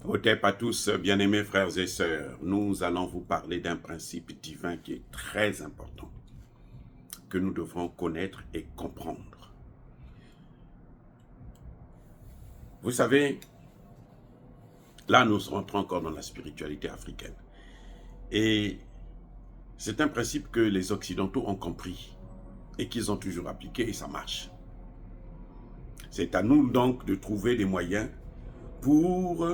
Otep à tous, bien-aimés frères et sœurs, nous allons vous parler d'un principe divin qui est très important, que nous devrons connaître et comprendre. Vous savez, là nous rentrons encore dans la spiritualité africaine. Et c'est un principe que les Occidentaux ont compris et qu'ils ont toujours appliqué et ça marche. C'est à nous donc de trouver des moyens pour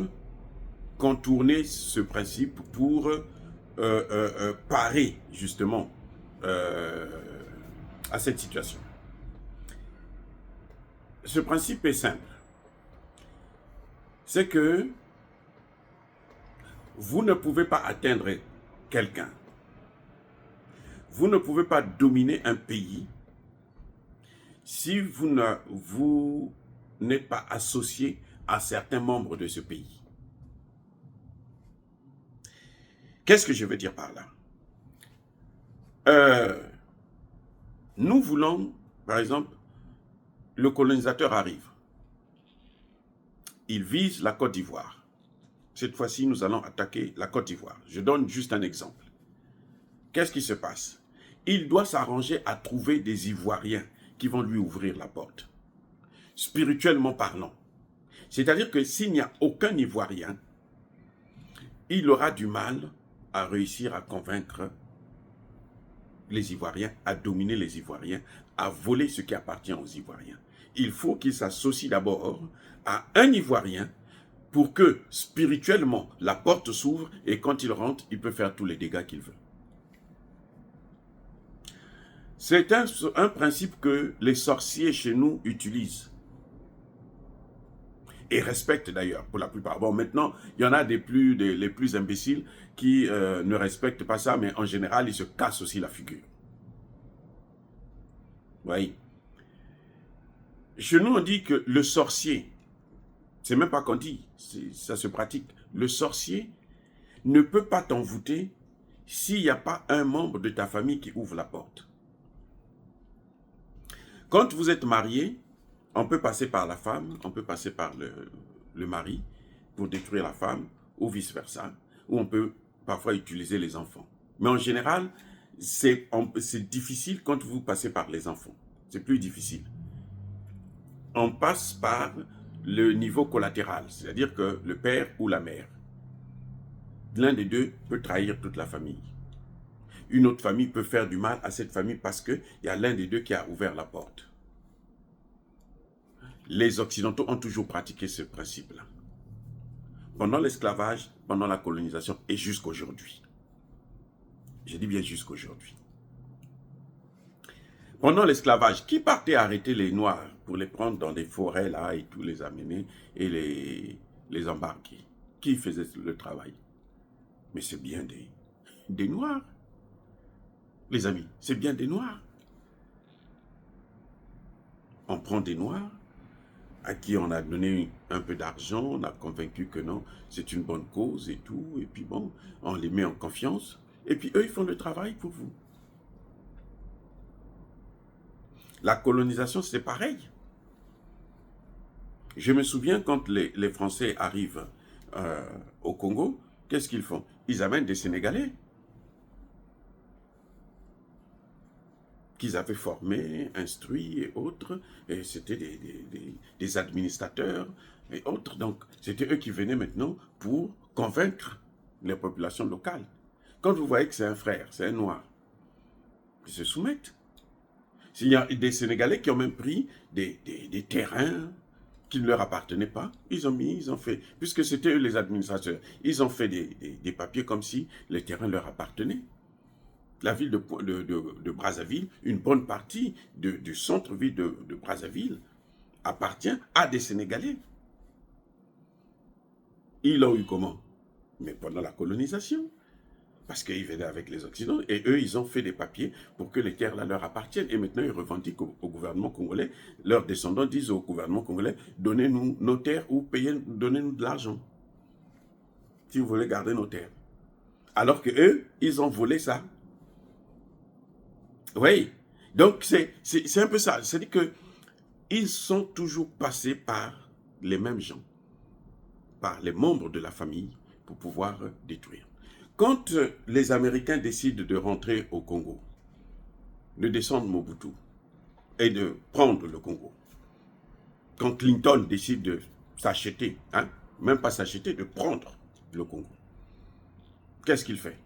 contourner ce principe, pour parer justement à cette situation. Ce principe est simple. C'est que vous ne pouvez pas atteindre quelqu'un. Vous ne pouvez pas dominer un pays si vous n'êtes pas associé à certains membres de ce pays. Qu'est-ce que je veux dire par là? Nous voulons, par exemple, le colonisateur arrive. Il vise la Côte d'Ivoire. Cette fois-ci, nous allons attaquer la Côte d'Ivoire. Je donne juste un exemple. Qu'est-ce qui se passe? Il doit s'arranger à trouver des Ivoiriens qui vont lui ouvrir la porte, spirituellement parlant. C'est-à-dire que s'il n'y a aucun Ivoirien, il aura du mal à réussir à convaincre les Ivoiriens, à dominer les Ivoiriens, à voler ce qui appartient aux Ivoiriens. Il faut qu'il s'associe d'abord à un Ivoirien pour que, spirituellement, la porte s'ouvre et quand il rentre, il peut faire tous les dégâts qu'il veut. C'est un principe que les sorciers chez nous utilisent. Et respectent d'ailleurs, pour la plupart. Bon, maintenant, il y en a les plus imbéciles qui ne respectent pas ça, mais en général, ils se cassent aussi la figure. Oui. Chez nous, on dit que le sorcier, c'est même pas qu'on dit, ça se pratique. Le sorcier ne peut pas t'envoûter s'il n'y a pas un membre de ta famille qui ouvre la porte. Quand vous êtes marié, on peut passer par la femme, on peut passer par le mari pour détruire la femme, ou vice-versa, ou on peut parfois utiliser les enfants. Mais en général, c'est difficile quand vous passez par les enfants. C'est plus difficile. On passe par le niveau collatéral, c'est-à-dire que le père ou la mère, l'un des deux peut trahir toute la famille. Une autre famille peut faire du mal à cette famille parce qu'il y a l'un des deux qui a ouvert la porte. Les Occidentaux ont toujours pratiqué ce principe-là. Pendant l'esclavage, pendant la colonisation et jusqu'aujourd'hui. Je dis bien jusqu'aujourd'hui. Pendant l'esclavage, qui partait arrêter les Noirs pour les prendre dans des forêts là et tout les amener et les embarquer? Qui faisait le travail? Mais c'est bien des Noirs. Les amis, c'est bien des Noirs. On prend des Noirs à qui on a donné un peu d'argent, on a convaincu que non, c'est une bonne cause et tout, et puis bon, on les met en confiance, et puis eux, ils font le travail pour vous. La colonisation, c'est pareil. Je me souviens quand les Français arrivent au Congo, qu'est-ce qu'ils font? Ils amènent des Sénégalais qu'ils avaient formés, instruits et autres, et c'était des administrateurs et autres. Donc, c'était eux qui venaient maintenant pour convaincre les populations locales. Quand vous voyez que c'est un frère, c'est un noir, ils se soumettent. S'il y a des Sénégalais qui ont même pris des terrains qui ne leur appartenaient pas, ils ont fait, puisque c'était eux les administrateurs, ils ont fait des papiers comme si les terrains leur appartenaient. La ville de Brazzaville, une bonne partie du centre-ville de Brazzaville appartient à des Sénégalais. Ils l'ont eu comment? Mais pendant la colonisation. Parce qu'ils venaient avec les Occidentaux et eux, ils ont fait des papiers pour que les terres là leur appartiennent. Et maintenant, ils revendiquent au gouvernement congolais. Leurs descendants disent au gouvernement congolais, donnez-nous nos terres ou donnez-nous de l'argent. Si vous voulez garder nos terres. Alors que eux, ils ont volé ça. Oui. Donc, c'est un peu ça. C'est-à-dire qu'ils sont toujours passés par les mêmes gens. par les membres de la famille pour pouvoir détruire. Quand les Américains décident de rentrer au Congo, de descendre Mobutu et de prendre le Congo, quand Clinton décide de s'acheter, même pas s'acheter, de prendre le Congo, qu'est-ce qu'il fait?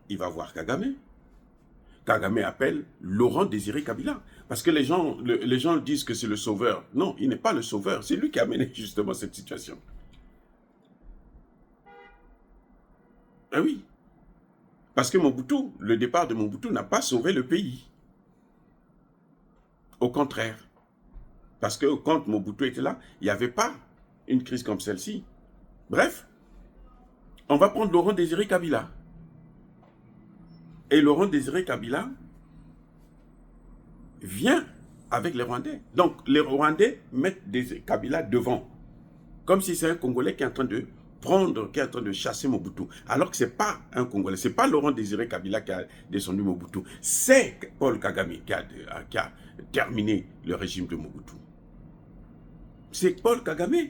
Il va voir Kagame. Kagame appelle Laurent Désiré Kabila. Parce que les gens disent que c'est le sauveur. Non, il n'est pas le sauveur. C'est lui qui a mené justement cette situation. Ah oui. Parce que Mobutu, le départ de Mobutu n'a pas sauvé le pays. Au contraire. Parce que quand Mobutu était là, il n'y avait pas une crise comme celle-ci. Bref, on va prendre Laurent Désiré Kabila. Et Laurent Désiré Kabila vient avec les Rwandais. Donc, les Rwandais mettent Kabila devant. Comme si c'est un Congolais qui est en train de prendre, qui est en train de chasser Mobutu. Alors que ce n'est pas un Congolais. Ce n'est pas Laurent Désiré Kabila qui a descendu Mobutu. C'est Paul Kagame qui a terminé le régime de Mobutu. C'est Paul Kagame.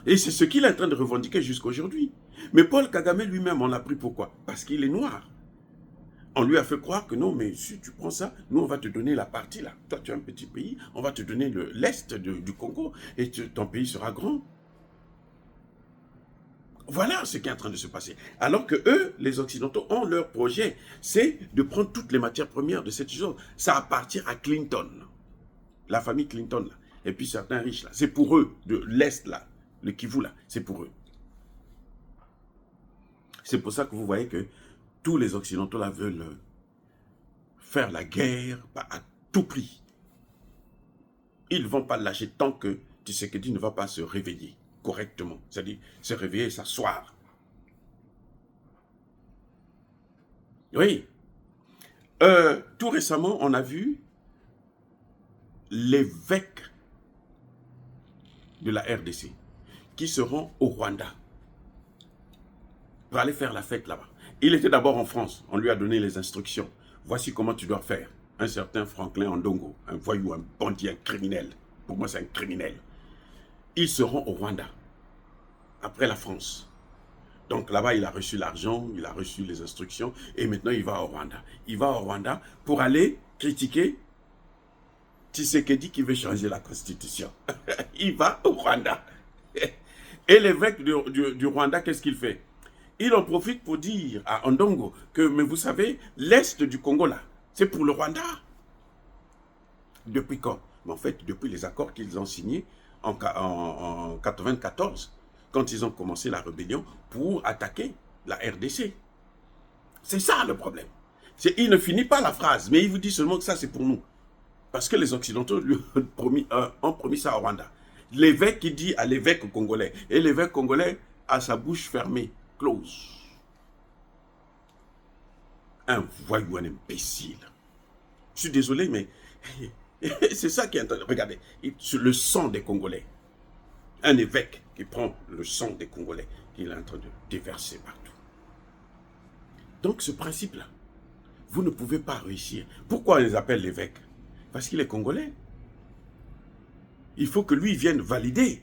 Et c'est ce qu'il est en train de revendiquer jusqu'à aujourd'hui. Mais Paul Kagame lui-même, on l'a pris pourquoi? Parce qu'il est noir. On lui a fait croire que non, mais si tu prends ça, nous on va te donner la partie là. Toi tu as un petit pays, on va te donner l'est du Congo et ton pays sera grand. Voilà ce qui est en train de se passer. Alors que eux, les Occidentaux, ont leur projet, c'est de prendre toutes les matières premières de cette chose. Ça appartient à Clinton, la famille Clinton là, et puis certains riches là. C'est pour eux, de l'est là, le Kivu là, c'est pour eux. C'est pour ça que vous voyez que tous les Occidentaux là veulent faire la guerre à tout prix. Ils ne vont pas lâcher tant que Tshisekedi ne va pas se réveiller correctement. C'est-à-dire se réveiller et s'asseoir. Oui. Tout récemment, on a vu l'évêque de la RDC qui se rend au Rwanda pour aller faire la fête là-bas. Il était d'abord en France. On lui a donné les instructions. Voici comment tu dois faire. Un certain Franklin Ondongo, un voyou, un bandit, un criminel. Pour moi, c'est un criminel. Il se rend au Rwanda, après la France. Donc là-bas, il a reçu l'argent, il a reçu les instructions, et maintenant il va au Rwanda. Il va au Rwanda pour aller critiquer Tshisekedi qui veut changer la constitution. Il va au Rwanda. Et l'évêque du Rwanda, qu'est-ce qu'il fait? Il en profite pour dire à Ondongo que, mais vous savez, l'Est du Congo, là, c'est pour le Rwanda. Depuis quand? Mais en fait, depuis les accords qu'ils ont signés en 1994, quand ils ont commencé la rébellion pour attaquer la RDC. C'est ça le problème. Il ne finit pas la phrase, mais il vous dit seulement que ça, c'est pour nous. Parce que les Occidentaux lui ont promis ça au Rwanda. L'évêque qui dit à l'évêque congolais, et l'évêque congolais a sa bouche fermée. Close. Un voyou, un imbécile. Je suis désolé, mais c'est ça qui est en train de... Regardez, le sang des Congolais. Un évêque qui prend le sang des Congolais, qu'il est en train de déverser partout. Donc ce principe-là, vous ne pouvez pas réussir. Pourquoi on les appelle l'évêque? Parce qu'il est Congolais. Il faut que lui vienne valider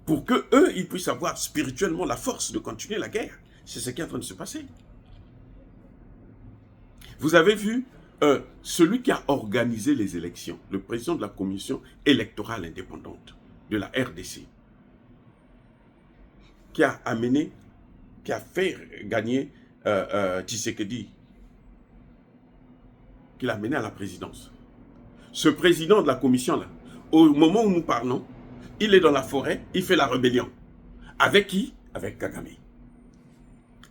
pour que eux, ils puissent avoir spirituellement la force de continuer la guerre. C'est ce qui est en train de se passer. Vous avez vu celui qui a organisé les élections, le président de la commission électorale indépendante de la RDC, qui a amené, qui a fait gagner Tshisekedi, qui l'a amené à la présidence. Ce président de la commission-là, au moment où nous parlons, il est dans la forêt, il fait la rébellion. Avec qui? Avec Kagame.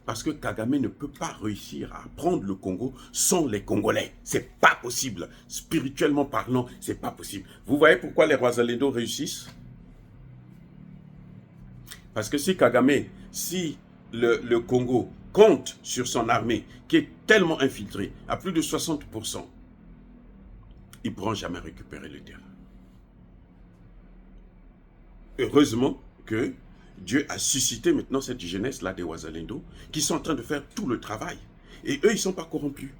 Parce que Kagame ne peut pas réussir à prendre le Congo sans les Congolais. C'est pas possible. Spirituellement parlant, c'est pas possible. Vous voyez pourquoi les Rwazalendo réussissent? Parce que si Kagame, si le Congo compte sur son armée, qui est tellement infiltrée, à plus de 60%, ils ne pourront jamais récupérer le terrain. Heureusement que Dieu a suscité maintenant cette jeunesse-là des Wazalendo qui sont en train de faire tout le travail. Et eux, ils ne sont pas corrompus.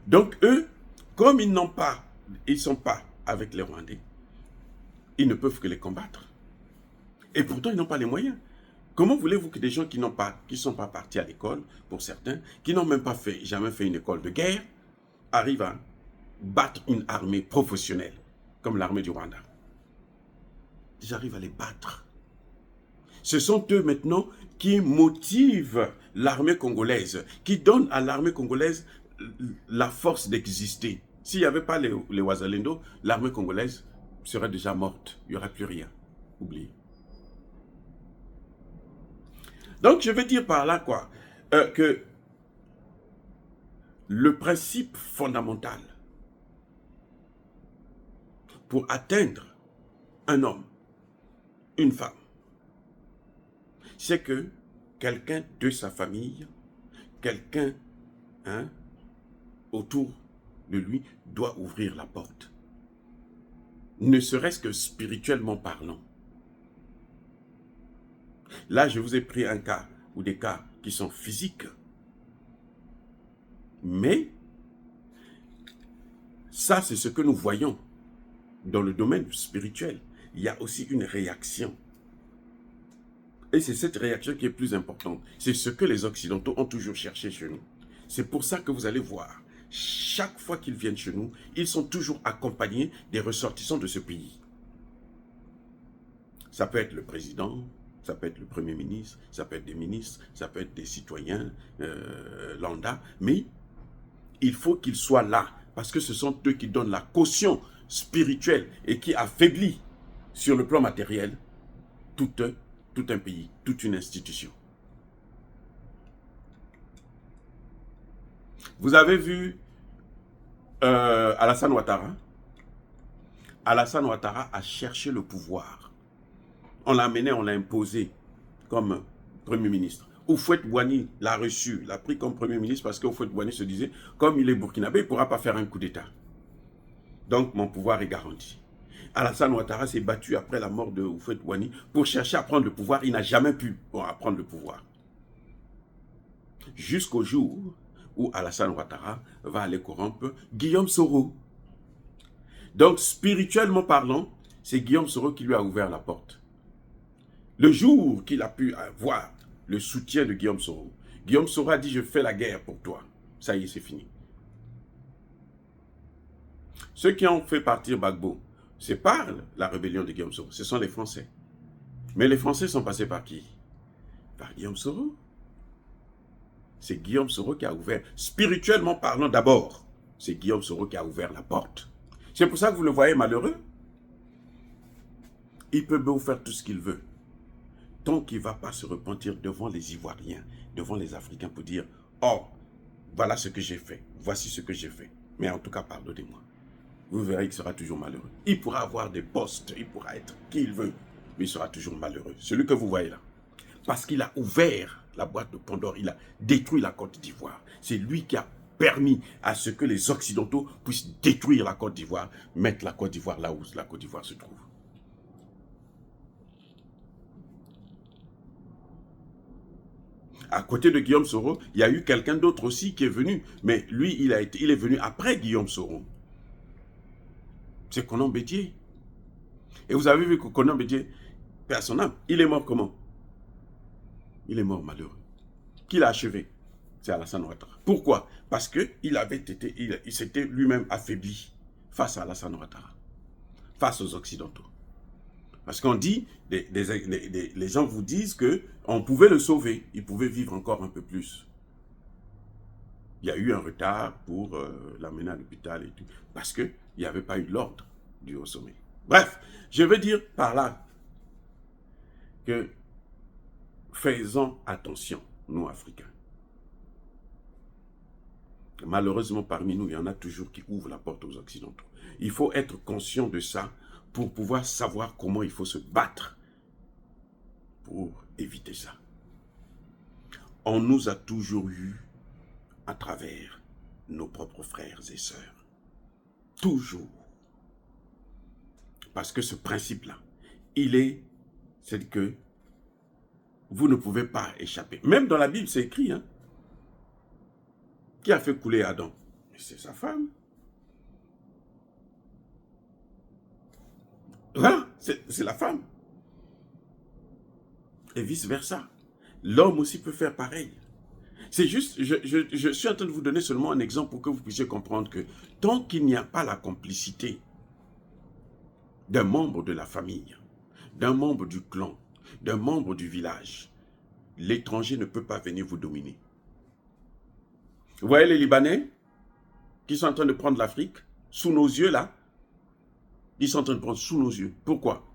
Donc eux, comme ils ne sont pas avec les Rwandais, ils ne peuvent que les combattre. Et pourtant, ils n'ont pas les moyens. Comment voulez-vous que des gens qui ne sont pas partis à l'école, pour certains, qui n'ont même pas jamais fait une école de guerre, arrivent à battre une armée professionnelle, comme l'armée du Rwanda? Ils arrivent à les battre. Ce sont eux maintenant qui motivent l'armée congolaise, qui donnent à l'armée congolaise la force d'exister. S'il n'y avait pas les Wazalendo, l'armée congolaise serait déjà morte. Il n'y aurait plus rien. Oubliez. Donc, je veux dire par là quoi, que le principe fondamental pour atteindre un homme, une femme, c'est que quelqu'un de sa famille, quelqu'un autour de lui doit ouvrir la porte. Ne serait-ce que spirituellement parlant. Là, je vous ai pris un cas ou des cas qui sont physiques. Mais ça, c'est ce que nous voyons dans le domaine spirituel. Il y a aussi une réaction. Et c'est cette réaction qui est plus importante. C'est ce que les Occidentaux ont toujours cherché chez nous. C'est pour ça que vous allez voir, chaque fois qu'ils viennent chez nous, ils sont toujours accompagnés des ressortissants de ce pays. Ça peut être le président, ça peut être le premier ministre, ça peut être des ministres, ça peut être des citoyens lambda, mais il faut qu'ils soient là, parce que ce sont eux qui donnent la caution spirituelle et qui affaiblit sur le plan matériel tout un pays, toute une institution. Vous avez vu Alassane Ouattara. Alassane Ouattara a cherché le pouvoir. On l'a amené, on l'a imposé comme Premier ministre. Houphouët-Boigny l'a reçu, l'a pris comme Premier ministre parce qu'Houphouët-Boigny se disait, comme il est burkinabé, il ne pourra pas faire un coup d'État. Donc mon pouvoir est garanti. Alassane Ouattara s'est battu après la mort de Houphouët-Boigny pour chercher à prendre le pouvoir. Il n'a jamais pu prendre le pouvoir. Jusqu'au jour où Alassane Ouattara va aller corrompre Guillaume Soro. Donc, spirituellement parlant, c'est Guillaume Soro qui lui a ouvert la porte. Le jour qu'il a pu avoir le soutien de Guillaume Soro a dit « Je fais la guerre pour toi ». Ça y est, c'est fini. Ceux qui ont fait partir Gbagbo, c'est pas la rébellion de Guillaume Soro, ce sont les Français. Mais les Français sont passés par qui? Par Guillaume Soro. C'est Guillaume Soro qui a ouvert, spirituellement parlant d'abord, c'est Guillaume Soro qui a ouvert la porte. C'est pour ça que vous le voyez malheureux. Il peut vous faire tout ce qu'il veut. Tant qu'il ne va pas se repentir devant les Ivoiriens, devant les Africains pour dire « Oh, voilà ce que j'ai fait, voici ce que j'ai fait. » Mais en tout cas, pardonnez-moi. Vous verrez qu'il sera toujours malheureux. Il pourra avoir des postes, il pourra être qui il veut, mais il sera toujours malheureux. Celui que vous voyez là. Parce qu'il a ouvert la boîte de Pandore, il a détruit la Côte d'Ivoire. C'est lui qui a permis à ce que les Occidentaux puissent détruire la Côte d'Ivoire, mettre la Côte d'Ivoire là où la Côte d'Ivoire se trouve. À côté de Guillaume Soro, il y a eu quelqu'un d'autre aussi qui est venu. Mais lui, il est venu après Guillaume Soro. C'est Konan Bédié. Et vous avez vu que Konan Bédié, perd son âme, il est mort comment? Il est mort malheureux. Qui l'a achevé? C'est Alassane Ouattara. Pourquoi? Parce qu'il s'était lui-même affaibli face à Alassane Ouattara, face aux Occidentaux. Parce qu'on dit, les gens vous disent qu'on pouvait le sauver, il pouvait vivre encore un peu plus. Il y a eu un retard pour l'amener à l'hôpital et tout, parce qu'il n'y avait pas eu l'ordre du haut sommet. Bref, je veux dire par là que faisons attention, nous Africains. Malheureusement, parmi nous, il y en a toujours qui ouvrent la porte aux Occidentaux. Il faut être conscient de ça pour pouvoir savoir comment il faut se battre pour éviter ça. On nous a toujours eu à travers nos propres frères et sœurs. Toujours. Parce que ce principe-là, c'est que vous ne pouvez pas échapper. Même dans la Bible, c'est écrit, hein. Qui a fait couler Adam? C'est sa femme. Voilà, c'est la femme. Et vice-versa. L'homme aussi peut faire pareil. C'est juste, je suis en train de vous donner seulement un exemple pour que vous puissiez comprendre que tant qu'il n'y a pas la complicité d'un membre de la famille, d'un membre du clan, d'un membre du village, l'étranger ne peut pas venir vous dominer. Vous voyez les Libanais qui sont en train de prendre l'Afrique sous nos yeux là? Ils sont en train de prendre sous nos yeux. Pourquoi?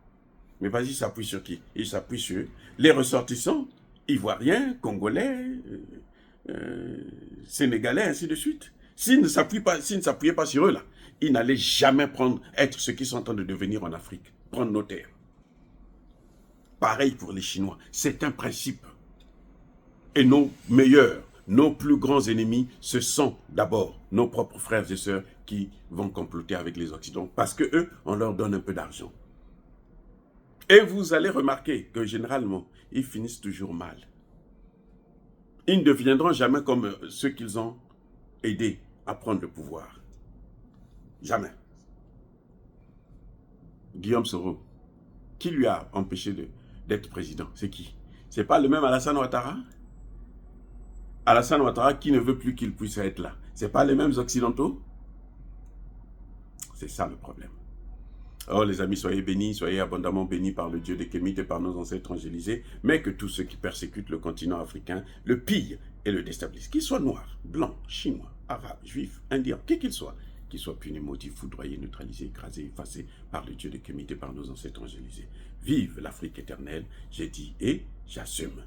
Mais vas-y, ils s'appuient sur qui? Ils s'appuient sur les ressortissants, ivoiriens, congolais, sénégalais, ainsi de suite. S'ils ne s'appuyaient pas sur eux là, ils n'allaient jamais être ce qu'ils sont en train de devenir en Afrique, prendre nos terres. Pareil pour les Chinois, c'est un principe. Et nos meilleurs, nos plus grands ennemis, ce sont d'abord nos propres frères et sœurs qui vont comploter avec les Occidentaux parce qu'eux, on leur donne un peu d'argent. Et vous allez remarquer que généralement, ils finissent toujours mal. Ils ne deviendront jamais comme ceux qu'ils ont aidés à prendre le pouvoir. Jamais. Guillaume Soro, qui lui a empêché d'être président? C'est qui? C'est pas le même Alassane Ouattara? Alassane Ouattara qui ne veut plus qu'il puisse être là. C'est pas les mêmes Occidentaux? C'est ça le problème. Oh les amis, soyez bénis, soyez abondamment bénis par le Dieu des Kémites et par nos ancêtres angélisés, mais que tous ceux qui persécutent le continent africain le pillent et le déstabilisent. Qu'ils soient noirs, blancs, chinois, arabes, juifs, indiens, qui qu'ils soient punis, maudits, foudroyés, neutralisés, écrasés, effacés par le Dieu des Kémites et par nos ancêtres angélisés. Vive l'Afrique éternelle, j'ai dit et j'assume.